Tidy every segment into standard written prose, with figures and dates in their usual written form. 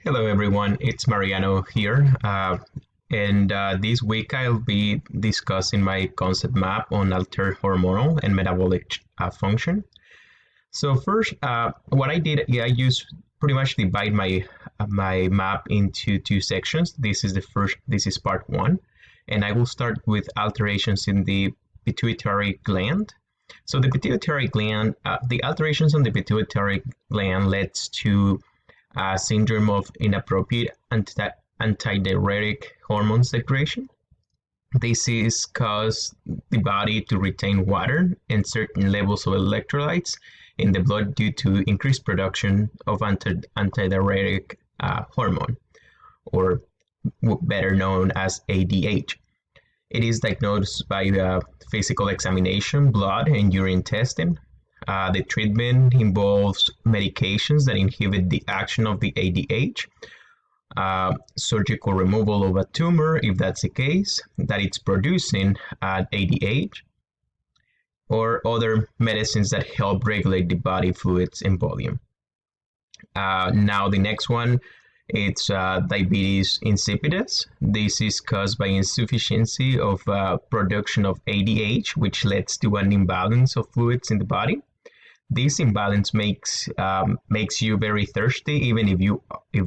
Hello everyone, it's Mariano here, and this week I'll be discussing my concept map on altered hormonal and metabolic function. So first, what I did, I used pretty much divide my map into two sections. This is part one, and I will start with alterations in the pituitary gland. So the pituitary gland, the alterations on the pituitary gland leads to syndrome of inappropriate antidiuretic hormone secretion. This is cause the body to retain water and certain levels of electrolytes in the blood due to increased production of antidiuretic hormone, or better known as ADH. It is diagnosed by the physical examination, blood, and urine testing. The treatment involves medications that inhibit the action of the ADH, surgical removal of a tumor if that's the case, that it's producing ADH, or other medicines that help regulate the body fluids and volume. Now the next one, it's diabetes insipidus. This is caused by insufficiency of production of ADH, which leads to an imbalance of fluids in the body. This imbalance makes you very thirsty, even if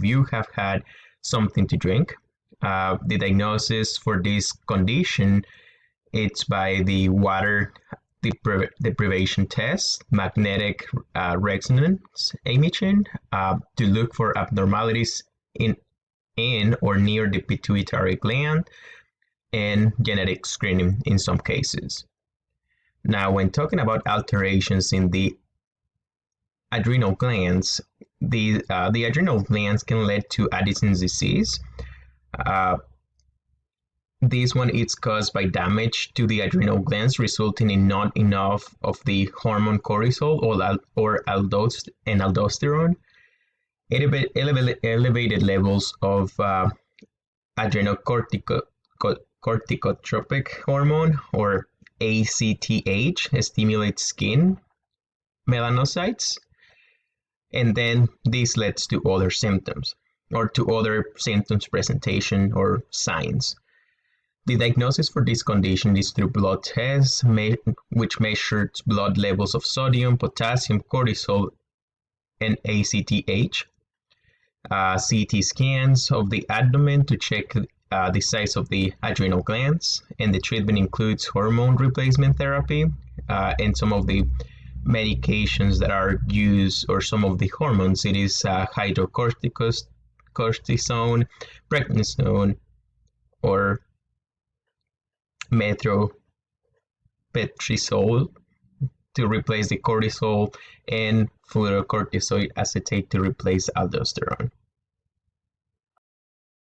you have had something to drink. The diagnosis for this condition, it's by the water deprivation test, magnetic resonance imaging, to look for abnormalities in or near the pituitary gland, and genetic screening in some cases. Now, when talking about alterations in the adrenal glands, the adrenal glands can lead to Addison's disease. This one is caused by damage to the adrenal glands, resulting in not enough of the hormone cortisol or aldosterone. Elevated levels of adrenocorticotropic hormone, or ACTH, stimulates skin melanocytes, and then this leads to other symptoms, or to other symptoms presentation or signs. The diagnosis for this condition is through blood tests, which measures blood levels of sodium, potassium, cortisol, and ACTH. CT scans of the abdomen to check the size of the adrenal glands, and the treatment includes hormone replacement therapy, and some of the medications that are used, or some of the hormones. It is hydrocortisone, prednisone, or metronidazole to replace the cortisol, and fluorocorticoid acetate to replace aldosterone.